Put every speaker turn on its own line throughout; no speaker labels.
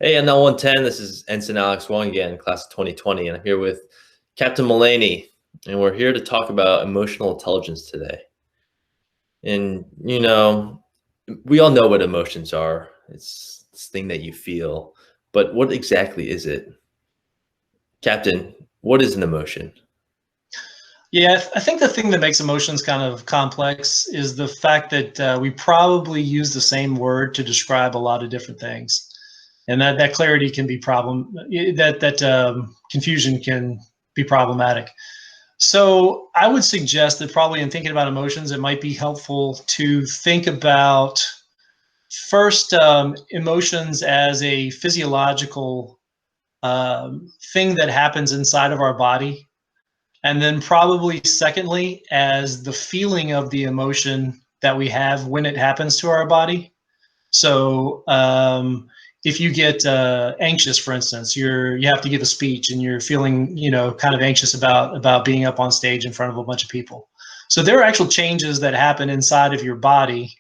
Hey, NL 110. This is Ensign Alex Wong again, class of 2020, and I'm here with Captain Mullaney, and we're here to talk about emotional intelligence today. And we all know what emotions are. It's this thing that you feel, but what exactly is it? Captain, what is an emotion?
Yeah, I think the thing that makes emotions kind of complex is the fact that we probably use the same word to describe a lot of different things, and that clarity can be confusion can be problematic. So I would suggest that probably in thinking about emotions, it might be helpful to think about first emotions as a physiological thing that happens inside of our body, and then probably secondly as the feeling of the emotion that we have when it happens to our body. So if you get anxious, for instance, you have to give a speech and you're feeling kind of anxious about being up on stage in front of a bunch of people. So there are actual changes that happen inside of your body.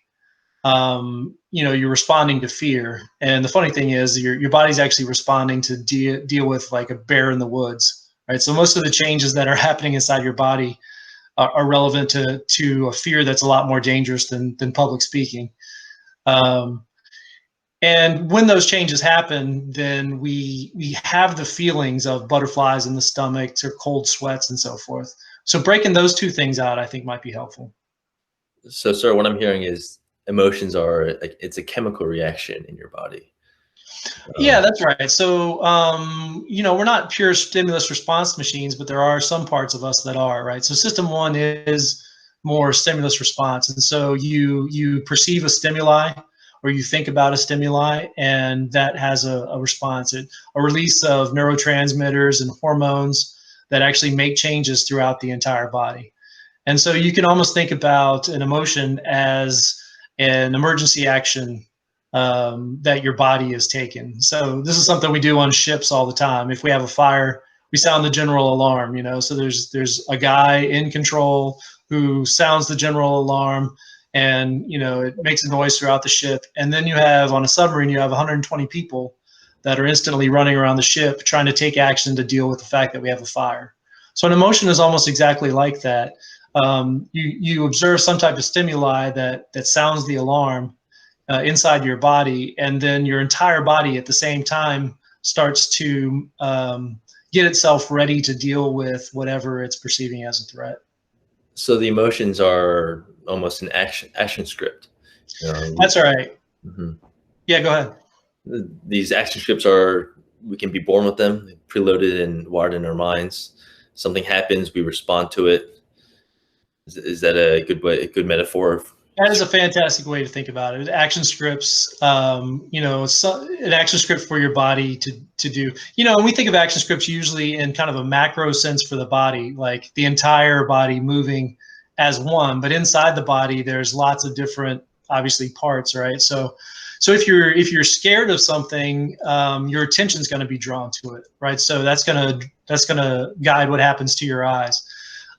You're responding to fear, and the funny thing is your body's actually responding to deal with like a bear in the woods, right? So most of the changes that are happening inside your body are relevant to a fear that's a lot more dangerous than public speaking. um, and when those changes happen, then we have the feelings of butterflies in the stomach or cold sweats and so forth. So breaking those two things out, I think, might be helpful.
So, sir, what I'm hearing is emotions are like it's a chemical reaction in your body.
Yeah, that's right. So, we're not pure stimulus response machines, but there are some parts of us that are, right? So, system one is more stimulus response, and so you perceive a stimuli or you think about a stimuli, and that has a response, a release of neurotransmitters and hormones that actually make changes throughout the entire body. And so, you can almost think about an emotion as an emergency action that your body is taking. So this is something we do on ships all the time. If we have a fire, we sound the general alarm. So there's a guy in control who sounds the general alarm, and it makes a noise throughout the ship. And then you have on a submarine, you have 120 people that are instantly running around the ship trying to take action to deal with the fact that we have a fire. So an emotion is almost exactly like that. You observe some type of stimuli that sounds the alarm inside your body, and then your entire body at the same time starts to get itself ready to deal with whatever it's perceiving as a threat.
So the emotions are almost an action script.
That's right.
Mhm.
Yeah, go ahead.
These action scripts are, we can be born with them, preloaded and wired in our minds. Something happens, we respond to it. Is that a good metaphor?
That is a fantastic way to think about it. Action scripts, an action script for your body to do. When we think of action scripts, usually in kind of a macro sense for the body, like the entire body moving as one. But inside the body, there's lots of different, obviously, parts, right? So if you're scared of something, your attention's going to be drawn to it, right? So that's gonna guide what happens to your eyes.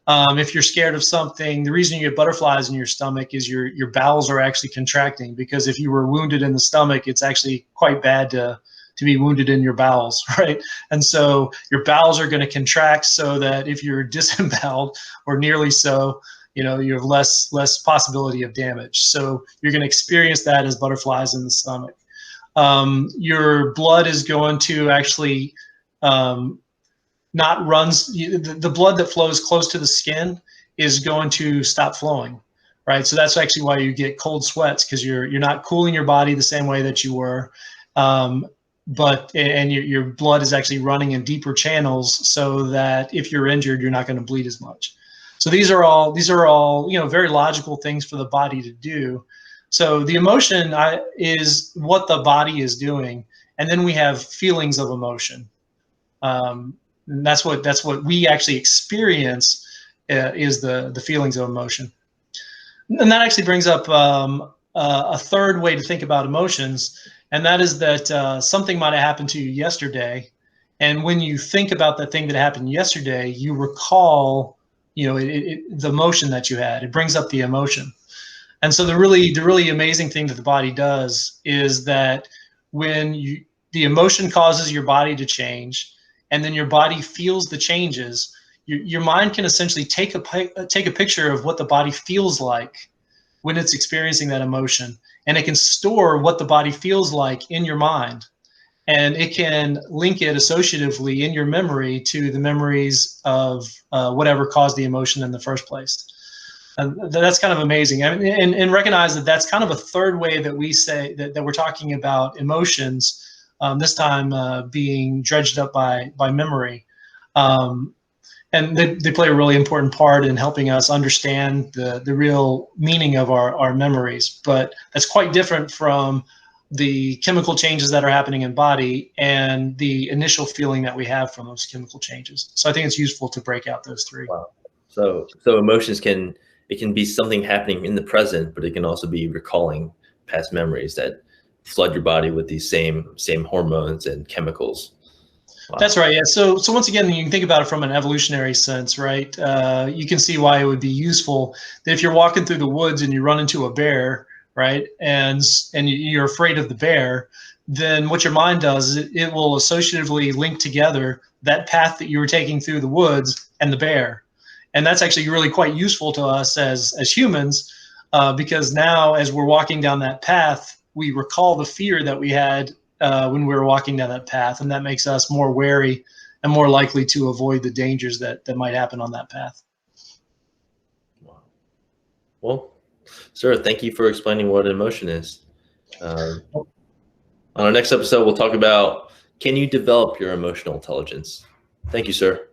If you're scared of something, the reason you get butterflies in your stomach is your bowels are actually contracting, because if you were wounded in the stomach, it's actually quite bad to be wounded in your bowels, right? And so your bowels are going to contract so that if you're disemboweled or nearly so, you have less possibility of damage. So you're going to experience that as butterflies in the stomach. Your blood is going to actually um, not runs the blood that flows close to the skin is going to stop flowing, right? So that's actually why you get cold sweats, because you're not cooling your body the same way that you were. But your blood is actually running in deeper channels, so that if you're injured, you're not going to bleed as much. So these are all very logical things for the body to do. So the emotion is what the body is doing, and then we have feelings of emotion. And that's what we actually experience, is the feelings of emotion. And that actually brings up a third way to think about emotions, and that is that something might have happened to you yesterday, and when you think about that thing that happened yesterday, you recall the emotion that you had. It brings up the emotion. And so the really amazing thing that the body does is that when the emotion causes your body to change, and then your body feels the changes. Your mind can essentially take a picture of what the body feels like when it's experiencing that emotion, and it can store what the body feels like in your mind, and it can link it associatively in your memory to the memories of whatever caused the emotion in the first place. And that's kind of amazing. I mean, and recognize that that's kind of a third way that we say that we're talking about emotions, this time being dredged up by memory. And they play a really important part in helping us understand the real meaning of our memories. But that's quite different from the chemical changes that are happening in body and the initial feeling that we have from those chemical changes. So I think it's useful to break out those three.
Wow. So emotions can be something happening in the present, but it can also be recalling past memories that flood your body with these same hormones and chemicals. Wow.
That's right. Yeah. So once again, you can think about it from an evolutionary sense, right? You can see why it would be useful that if you're walking through the woods and you run into a bear, right, and you're afraid of the bear, then what your mind does is it will associatively link together that path that you were taking through the woods and the bear. And that's actually really quite useful to us as humans, because now as we're walking down that path, we recall the fear that we had when we were walking down that path, and that makes us more wary and more likely to avoid the dangers that might happen on that path.
Wow. Well, sir, thank you for explaining what an emotion is. On our next episode, we'll talk about, can you develop your emotional intelligence? Thank you, sir.